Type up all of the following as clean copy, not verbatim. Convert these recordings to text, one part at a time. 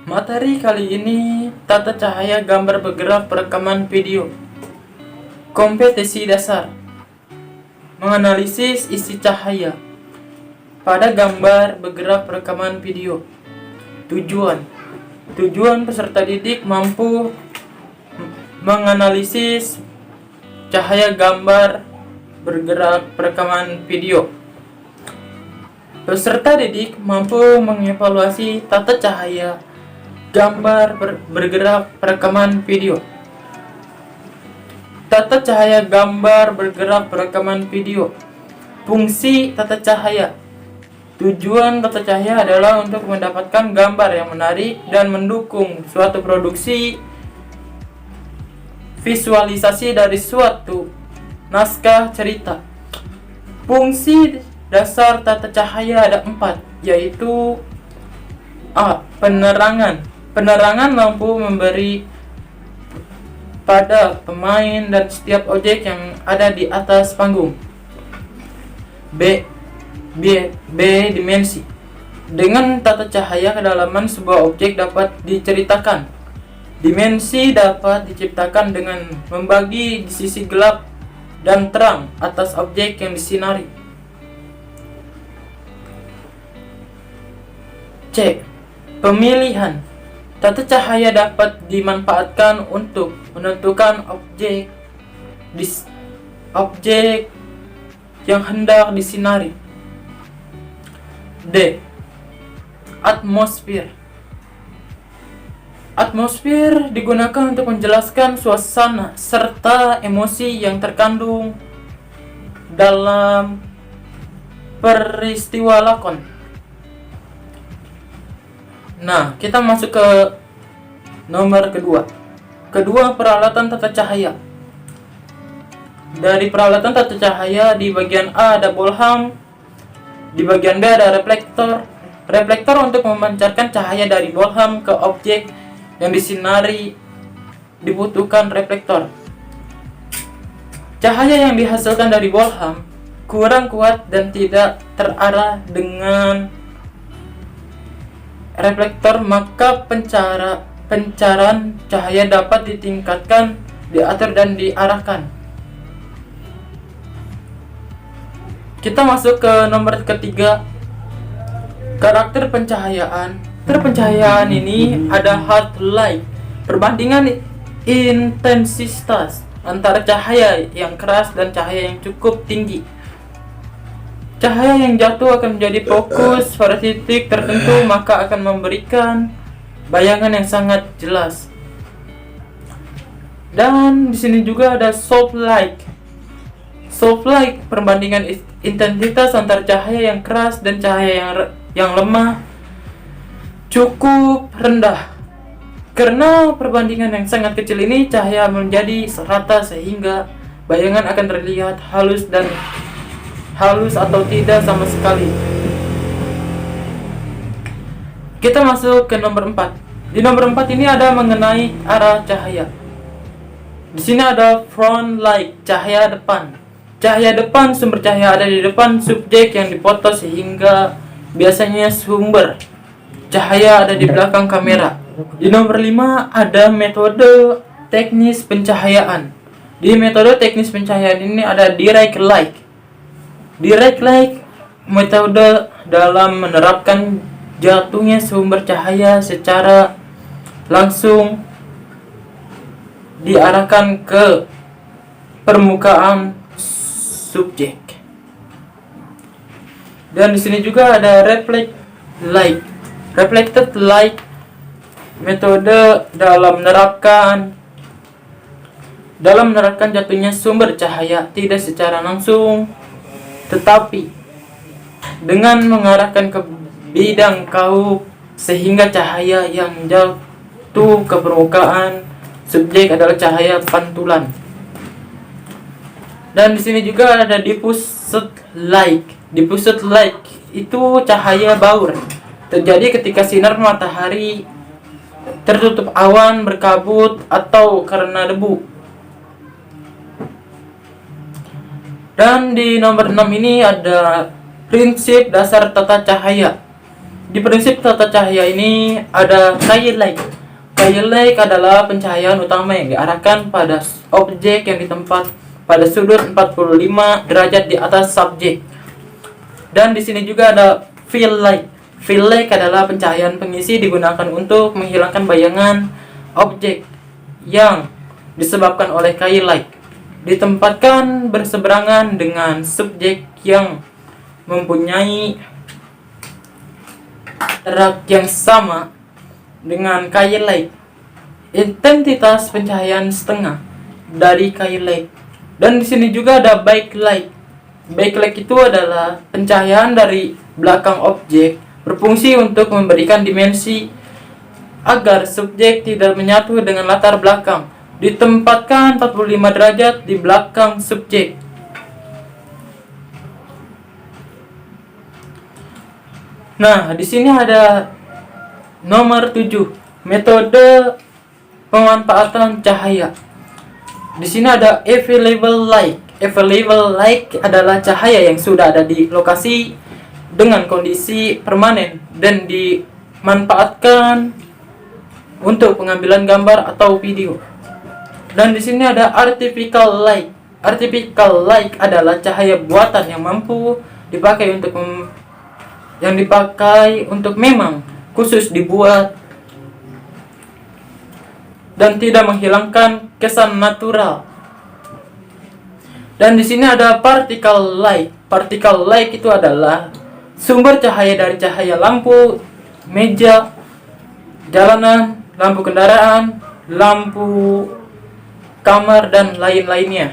Materi kali ini tata cahaya gambar bergerak perekaman video. Kompetensi dasar. Menganalisis isi cahaya pada gambar bergerak perekaman video. Tujuan peserta didik mampu menganalisis cahaya gambar bergerak perekaman video. Peserta didik mampu mengevaluasi tata cahaya gambar bergerak perekaman video. Tata cahaya gambar bergerak perekaman video. Fungsi tata cahaya. Tujuan tata cahaya adalah untuk mendapatkan gambar yang menarik dan mendukung suatu produksi visualisasi dari suatu naskah cerita. Fungsi dasar tata cahaya ada 4, yaitu A. Penerangan. Penerangan lampu memberi pada pemain dan setiap objek yang ada di atas panggung. B. Dimensi. Dengan tata cahaya, kedalaman sebuah objek dapat diceritakan. Dimensi dapat diciptakan dengan membagi di sisi gelap dan terang atas objek yang disinari. C. Pemilihan. Tata cahaya dapat dimanfaatkan untuk menentukan objek yang hendak disinari. D. Atmosfer. Atmosfer digunakan untuk menjelaskan suasana serta emosi yang terkandung dalam peristiwa lakon. Nah, kita masuk ke nomor kedua. Peralatan tata cahaya. Dari peralatan tata cahaya, di bagian A ada bolham, di bagian B ada reflektor. Reflektor untuk memancarkan cahaya dari bolham ke objek yang disinari dibutuhkan reflektor. Cahaya yang dihasilkan dari bolham kurang kuat dan tidak terarah dengan reflektor, maka pancaran cahaya dapat ditingkatkan, diatur dan diarahkan. Kita masuk ke nomor ketiga, karakter pencahayaan. Karakter pencahayaan ini ada hard light, perbandingan intensitas antara cahaya yang keras dan cahaya yang cukup tinggi. Cahaya yang jatuh akan menjadi fokus pada titik tertentu, maka akan memberikan bayangan yang sangat jelas. Dan di sini juga ada soft light. Soft light, perbandingan intensitas antara cahaya yang keras dan cahaya yang lemah cukup rendah. Karena perbandingan yang sangat kecil ini, cahaya menjadi rata sehingga bayangan akan terlihat halus atau tidak sama sekali. Kita masuk ke nomor 4. Di nomor 4 ini ada mengenai arah cahaya. Di sini ada front light, cahaya depan. Cahaya depan, sumber cahaya ada di depan subjek yang dipoto, sehingga biasanya sumber cahaya ada di belakang kamera. Di nomor 5 ada metode teknis pencahayaan. Di metode teknis pencahayaan ini ada direct light. Direct light metode dalam menerapkan jatuhnya sumber cahaya secara langsung diarahkan ke permukaan subjek. Dan di sini juga ada reflect light. Reflected light metode dalam menerapkan jatuhnya sumber cahaya tidak secara langsung, tetapi dengan mengarahkan ke bidang kaup sehingga cahaya yang jatuh ke permukaan subjek adalah cahaya pantulan. Dan di sini juga ada diffused light. Diffused light itu cahaya baur, terjadi ketika sinar matahari tertutup awan, berkabut, atau karena debu. Dan di nomor 6 ini ada prinsip dasar tata cahaya. Di prinsip tata cahaya ini ada cahaya light. Cahaya light adalah pencahayaan utama yang diarahkan pada objek yang ditempat pada sudut 45 derajat di atas subjek. Dan di sini juga ada fill light. Fill light adalah pencahayaan pengisi digunakan untuk menghilangkan bayangan objek yang disebabkan oleh cahaya light. Ditempatkan berseberangan dengan subjek yang mempunyai jarak yang sama dengan cahaya light. Intensitas pencahayaan setengah dari cahaya light. Dan di sini juga ada backlight. Backlight itu adalah pencahayaan dari belakang objek, berfungsi untuk memberikan dimensi agar subjek tidak menyatu dengan latar belakang. Ditempatkan 45 derajat di belakang subjek. Nah, di sini ada nomor 7, metode pemanfaatan cahaya. Di sini ada available light. Available light adalah cahaya yang sudah ada di lokasi dengan kondisi permanen dan dimanfaatkan untuk pengambilan gambar atau video. Dan di sini ada artificial light. Artificial light adalah cahaya buatan yang mampu dipakai untuk memang khusus dibuat dan tidak menghilangkan kesan natural. Dan di sini ada particle light. Particle light itu adalah sumber cahaya dari cahaya lampu, meja, jalanan, lampu kendaraan, lampu kamar dan lain-lainnya.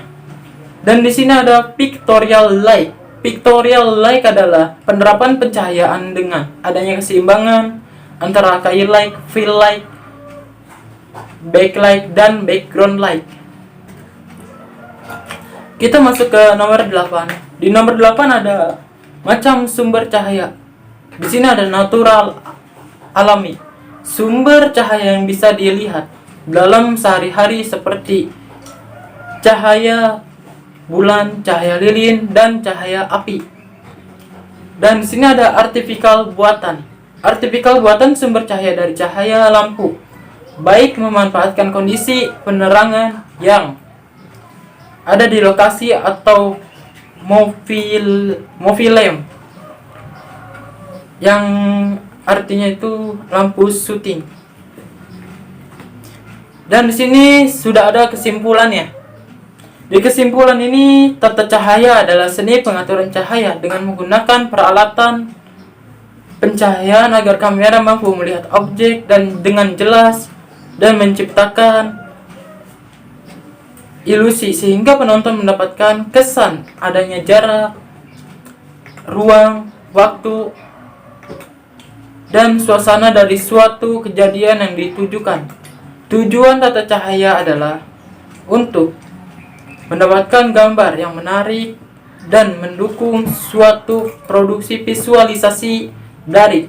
Dan di sini ada pictorial light. Pictorial light adalah penerapan pencahayaan dengan adanya keseimbangan antara cahaya light, fill light, backlight dan background light. Kita masuk ke nomor 8. Di nomor 8 ada macam sumber cahaya. Di sini ada natural, alami. Sumber cahaya yang bisa dilihat dalam sehari-hari seperti cahaya bulan, cahaya lilin, dan cahaya api. Dan di sini ada artificial buatan. Artificial buatan sumber cahaya dari cahaya lampu, baik memanfaatkan kondisi penerangan yang ada di lokasi atau movie lamp, yang artinya itu lampu syuting. Dan di sini sudah ada kesimpulannya. Di kesimpulan ini, tata cahaya adalah seni pengaturan cahaya dengan menggunakan peralatan pencahayaan agar kamera mampu melihat objek dan dengan jelas dan menciptakan ilusi sehingga penonton mendapatkan kesan adanya jarak, ruang, waktu, dan suasana dari suatu kejadian yang ditujukan. Tujuan tata cahaya adalah untuk mendapatkan gambar yang menarik dan mendukung suatu produksi visualisasi dari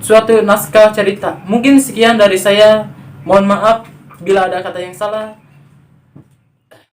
suatu naskah cerita. Mungkin sekian dari saya. Mohon maaf bila ada kata yang salah.